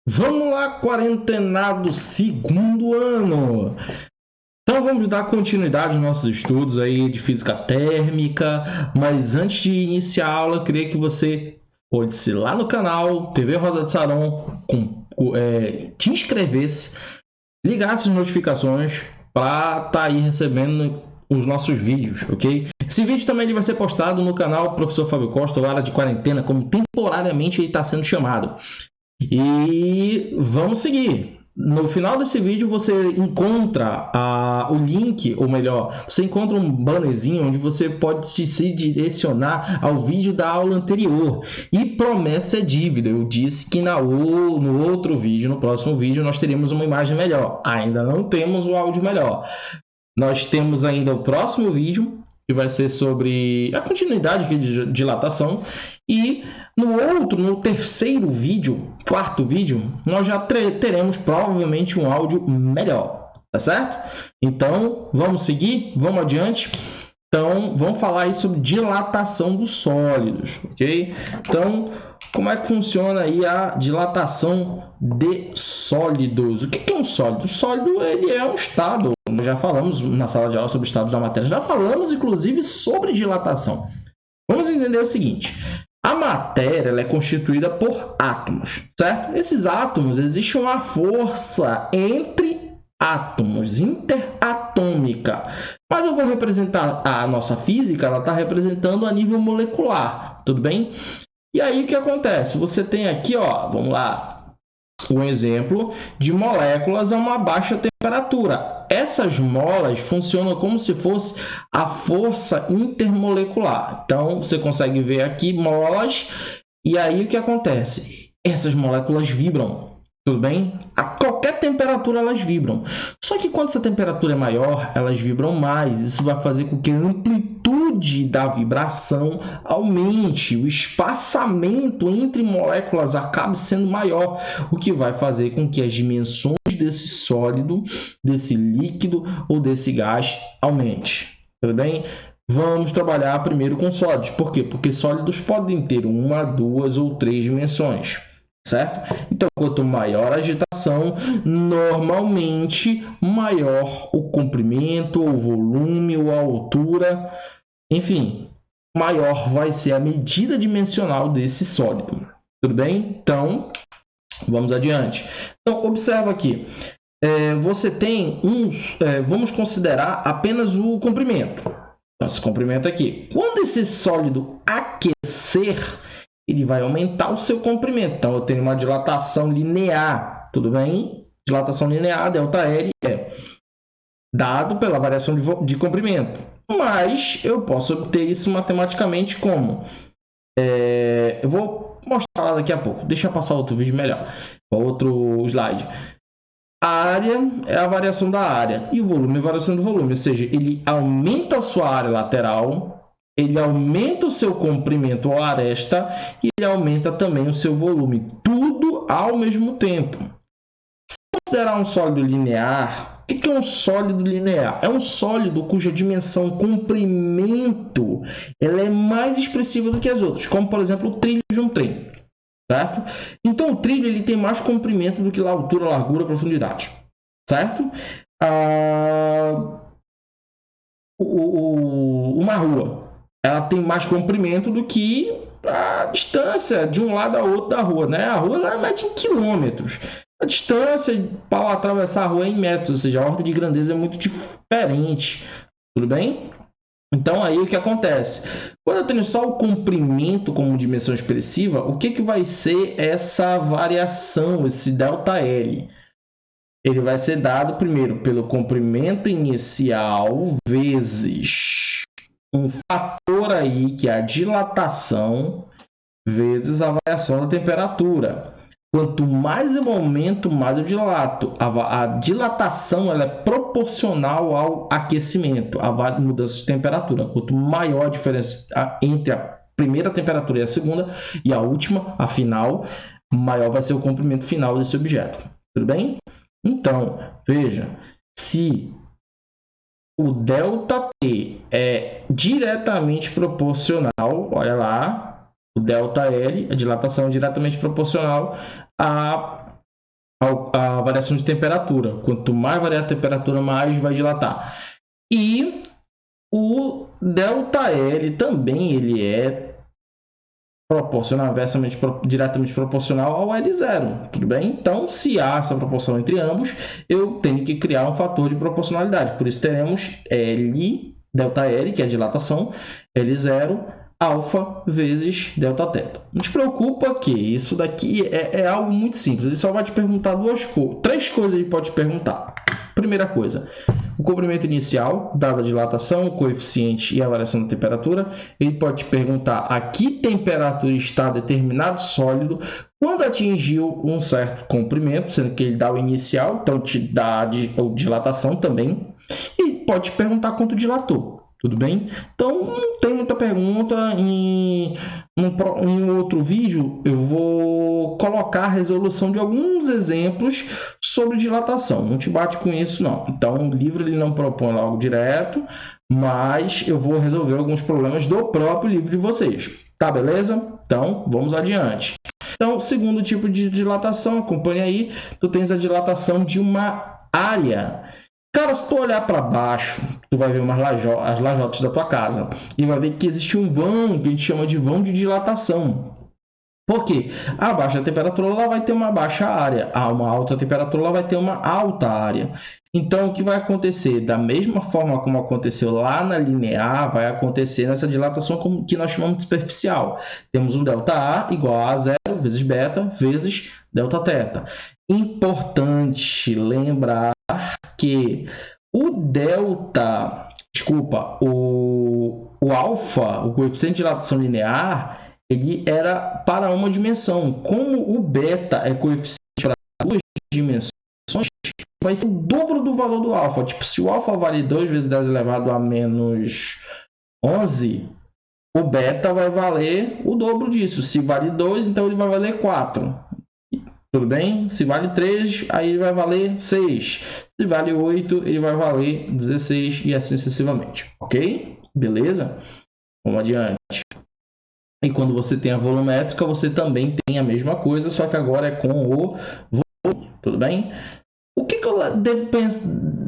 Vamos lá, quarentenado segundo ano. Então vamos dar continuidade aos nossos estudos aí de física térmica, mas antes de iniciar a aula, eu queria que você fosse lá no canal TV Rosa de Saron, te inscrevesse, ligasse as notificações para estar aí recebendo os nossos vídeos, ok? Esse vídeo também ele vai ser postado no canal Professor Fábio Costa, ou Área de Quarentena, como temporariamente ele está sendo chamado. E vamos seguir. No final desse vídeo você encontra o link, ou melhor, você encontra um bannerzinho onde você pode se direcionar ao vídeo da aula anterior. E promessa é dívida. Eu disse que no outro vídeo, no próximo vídeo, nós teremos uma imagem melhor. Ainda não temos o áudio melhor. Nós temos ainda o próximo vídeo, que vai ser sobre a continuidade aqui de dilatação. E no terceiro vídeo, quarto vídeo, nós já teremos provavelmente um áudio melhor, tá certo? Então, vamos seguir? Vamos adiante? Então, vamos falar aí sobre dilatação dos sólidos, ok? Então, como é que funciona aí a dilatação de sólidos? O que é um sólido? O sólido, ele é um estado. Nós já falamos na sala de aula sobre estados da matéria. Já falamos, inclusive, sobre dilatação. Vamos entender o seguinte. A matéria ela é constituída por átomos, certo? Esses átomos, existe uma força entre átomos, interatômica. Mas eu vou representar a nossa física, ela está representando a nível molecular, tudo bem? E aí o que acontece? Você tem aqui, ó, vamos lá, um exemplo de moléculas a uma baixa temperatura. Essas molas funcionam como se fosse a força intermolecular. Então, você consegue ver aqui molas, e aí o que acontece? Essas moléculas vibram, tudo bem? A qualquer temperatura elas vibram. Só que quando essa temperatura é maior, elas vibram mais. Isso vai fazer com que a amplitude da vibração aumente, o espaçamento entre moléculas acabe sendo maior, o que vai fazer com que as dimensões desse sólido, desse líquido ou desse gás aumente. Tudo bem? Vamos trabalhar primeiro com sólidos. Por quê? Porque sólidos podem ter uma, duas ou três dimensões, certo? Então, quanto maior a agitação, normalmente maior o comprimento, o volume ou a altura, enfim, maior vai ser a medida dimensional desse sólido. Tudo bem? Então, vamos adiante. Então, observa aqui. Você tem vamos considerar apenas o comprimento. Esse comprimento aqui. Quando esse sólido aquecer, ele vai aumentar o seu comprimento. Então, eu tenho uma dilatação linear. Tudo bem? Dilatação linear, ΔL, é dado pela variação de comprimento. Mas eu posso obter isso matematicamente como? Eu vou mostrar daqui a pouco. Deixa eu passar outro vídeo melhor. Outro slide. A área é a variação da área e o volume é a variação do volume. Ou seja, ele aumenta a sua área lateral, ele aumenta o seu comprimento ou aresta e ele aumenta também o seu volume. Tudo ao mesmo tempo. Se considerar um sólido linear, o que é um sólido linear? É um sólido cuja dimensão comprimento ela é mais expressiva do que as outras, como por exemplo o trilho de um trem, certo? Então o trilho ele tem mais comprimento do que a altura, largura, profundidade, certo? Uma rua ela tem mais comprimento do que a distância de um lado a outro da rua, né? A rua ela mede em quilômetros. A distância para atravessar a rua é em metros, ou seja, a ordem de grandeza é muito diferente. Tudo bem? Então, aí o que acontece? Quando eu tenho só o comprimento como dimensão expressiva, o que vai ser essa variação, esse ΔL? Ele vai ser dado primeiro pelo comprimento inicial vezes um fator aí, que é a dilatação, vezes a variação da temperatura. Quanto mais eu aumento, mais eu dilato. A dilatação ela é proporcional ao aquecimento, à mudança de temperatura. Quanto maior a diferença entre a primeira temperatura e a segunda, e a última, a final, maior vai ser o comprimento final desse objeto. Tudo bem? Então, veja, se o ΔT é diretamente proporcional, olha lá, o ΔL, a dilatação é diretamente proporcional à a variação de temperatura. Quanto mais variar a temperatura, mais vai dilatar. E o ΔL também ele é proporcional, diretamente proporcional ao L0, tudo bem? Então, se há essa proporção entre ambos, eu tenho que criar um fator de proporcionalidade. Por isso, teremos ΔL, que é a dilatação, L0, alfa vezes Δθ. Não te preocupa que isso daqui é algo muito simples. Ele só vai te perguntar três coisas ele pode te perguntar. Primeira coisa, o comprimento inicial, dada a dilatação, o coeficiente e a variação da temperatura. Ele pode te perguntar a que temperatura está determinado sólido quando atingiu um certo comprimento, sendo que ele dá o inicial, então te dá a dilatação também. E pode te perguntar quanto dilatou. Tudo bem? Então, não tem muita pergunta. Em outro vídeo, eu vou colocar a resolução de alguns exemplos sobre dilatação. Não te bate com isso, não. Então, o livro ele não propõe algo direto, mas eu vou resolver alguns problemas do próprio livro de vocês. Tá, beleza? Então, vamos adiante. Então, segundo tipo de dilatação, acompanha aí, tu tens a dilatação de uma área. Cara, se tu olhar para baixo, tu vai ver as lajotas da tua casa e vai ver que existe um vão que a gente chama de vão de dilatação. Por quê? A baixa temperatura ela vai ter uma baixa área, a uma alta temperatura ela vai ter uma alta área. Então, o que vai acontecer? Da mesma forma como aconteceu lá na linear, vai acontecer nessa dilatação que nós chamamos de superficial. Temos um ΔA igual a 0 vezes beta vezes Δθ. Importante lembrar que o alfa, o coeficiente de dilatação linear, ele era para uma dimensão. Como o beta é coeficiente para duas dimensões, vai ser o dobro do valor do alfa. Tipo, se o alfa vale 2 vezes 10 elevado a menos 11, o beta vai valer o dobro disso. Se vale 2, então ele vai valer 4. Tudo bem? Se vale 3, aí ele vai valer 6. Se vale 8, ele vai valer 16 e assim sucessivamente. Ok? Beleza? Vamos adiante. E quando você tem a volumétrica, você também tem a mesma coisa, só que agora é com o volume. Tudo bem? O que eu devo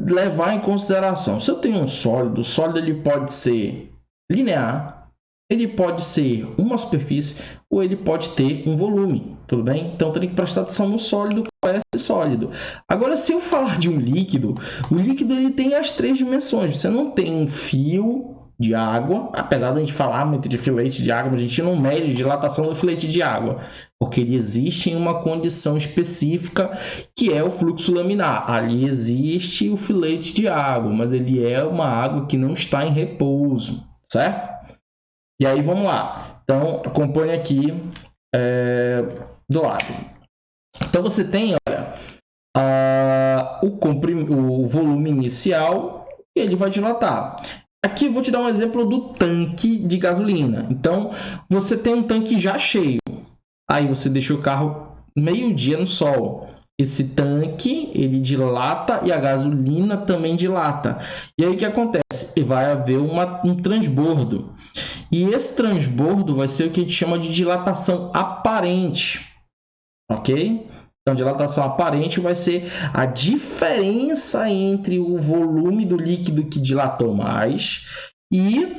levar em consideração? Se eu tenho um sólido, o sólido ele pode ser linear, ele pode ser uma superfície ou ele pode ter um volume, tudo bem? Então, tem que prestar atenção no sólido, qual é esse sólido. Agora, se eu falar de um líquido, o líquido ele tem as 3 dimensões. Você não tem um fio de água, apesar de a gente falar muito de filete de água, mas a gente não mede dilatação do filete de água, porque ele existe em uma condição específica que é o fluxo laminar. Ali existe o filete de água, mas ele é uma água que não está em repouso, certo? E aí, vamos lá. Então, acompanhe aqui do lado. Então, você tem o volume inicial e ele vai dilatar. Aqui, eu vou te dar um exemplo do tanque de gasolina. Então, você tem um tanque já cheio. Aí, você deixa o carro meio-dia no sol. Esse tanque, ele dilata e a gasolina também dilata. E aí, o que acontece? Vai haver um transbordo. E esse transbordo vai ser o que a gente chama de dilatação aparente. Ok? Então, dilatação aparente vai ser a diferença entre o volume do líquido que dilatou mais e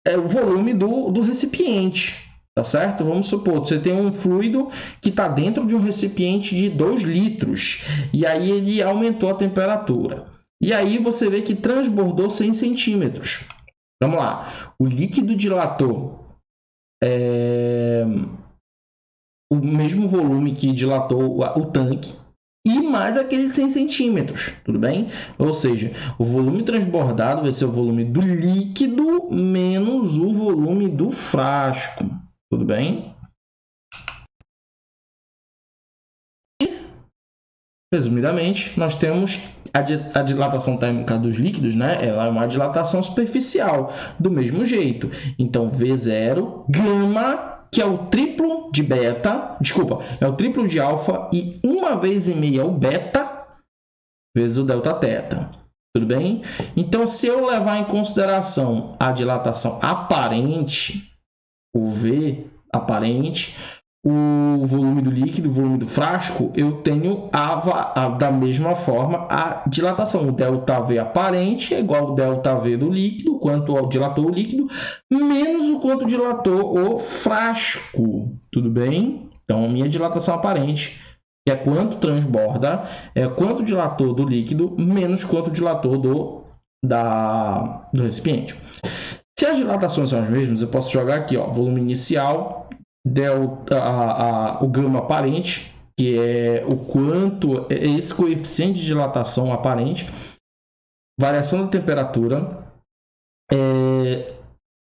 o volume do recipiente. Tá certo? Vamos supor, você tem um fluido que está dentro de um recipiente de 2 litros. E aí ele aumentou a temperatura. E aí você vê que transbordou 100 centímetros. Vamos lá. O líquido dilatou o mesmo volume que dilatou o tanque e mais aqueles 100 centímetros, tudo bem? Ou seja, o volume transbordado vai ser o volume do líquido menos o volume do frasco, tudo bem? E, resumidamente, nós temos a dilatação térmica dos líquidos, né? Ela é uma dilatação superficial, do mesmo jeito. Então, V0, gama, que é o triplo de beta, é o triplo de alfa e 1,5 vezes o beta vezes o Δθ. Tudo bem? Então, se eu levar em consideração a dilatação aparente, o V aparente, o volume do líquido, o volume do frasco, eu tenho da mesma forma a dilatação. O ΔV aparente é igual ao ΔV do líquido, quanto dilatou o líquido, menos o quanto dilatou o frasco. Tudo bem? Então, a minha dilatação aparente, que é quanto transborda, é quanto dilatou do líquido, menos quanto dilatou do recipiente. Se as dilatações são as mesmas, eu posso jogar aqui, ó, volume inicial, o gama aparente, que é o quanto esse coeficiente de dilatação aparente, variação da temperatura,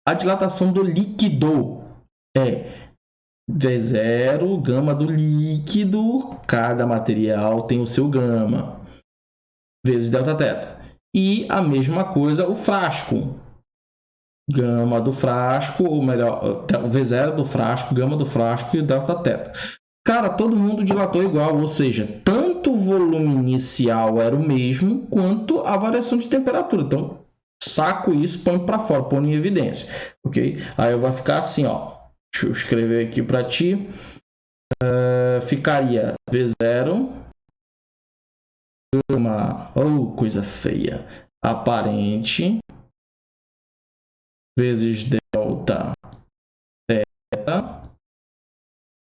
a dilatação do líquido é V0, gama do líquido, cada material tem o seu gama, vezes ΔT. E a mesma coisa o frasco. Gama do frasco, ou melhor, V0 do frasco, gama do frasco e ΔT. Cara, todo mundo dilatou igual, ou seja, tanto o volume inicial era o mesmo, quanto a variação de temperatura. Então, saco isso, põe para fora, põe em evidência, ok? Aí vai ficar assim, ó. Deixa eu escrever aqui para ti. Ficaria V0, gama, coisa feia, aparente, vezes ΔT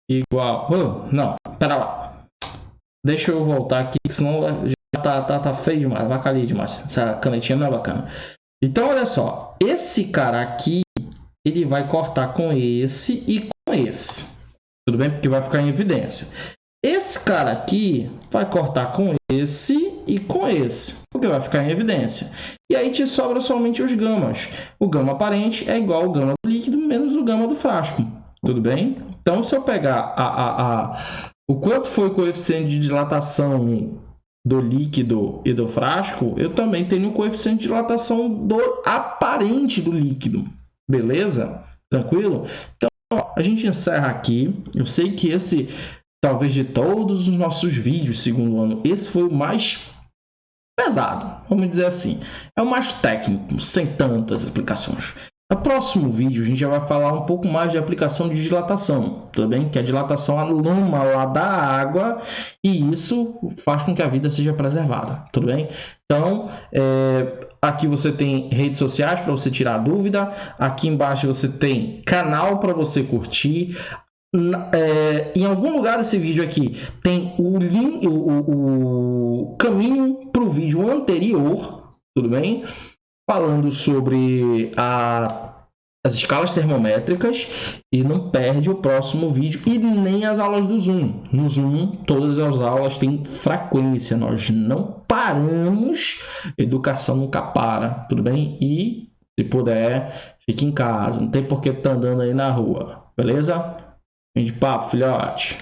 igual... não, pera lá. Deixa eu voltar aqui, senão já tá feio demais, vai cair demais. Essa canetinha não é bacana. Então, olha só. Esse cara aqui, ele vai cortar com esse e com esse. Tudo bem? Porque vai ficar em evidência. Esse cara aqui vai cortar com esse e com esse, porque vai ficar em evidência. E aí te sobra somente os gamas. O gama aparente é igual ao gama do líquido menos o gama do frasco. Tudo bem? Então, se eu pegar o quanto foi o coeficiente de dilatação do líquido e do frasco, eu também tenho o coeficiente de dilatação do aparente do líquido. Beleza? Tranquilo? Então, a gente encerra aqui. Eu sei que esse... talvez de todos os nossos vídeos segundo ano, esse foi o mais pesado, vamos dizer assim. É o mais técnico, sem tantas aplicações. No próximo vídeo, a gente já vai falar um pouco mais de aplicação de dilatação, tudo bem? Que a dilatação aluma lá da água e isso faz com que a vida seja preservada, tudo bem? Então, aqui você tem redes sociais para você tirar dúvida. Aqui embaixo você tem canal para você curtir. Em algum lugar desse vídeo aqui tem o link, o caminho para o vídeo anterior, tudo bem? Falando sobre as escalas termométricas, e não perde o próximo vídeo e nem as aulas do Zoom. No Zoom, todas as aulas têm frequência, nós não paramos, educação nunca para, tudo bem? E se puder, fique em casa, não tem por que estar andando aí na rua, beleza? Fim de papo, filhote.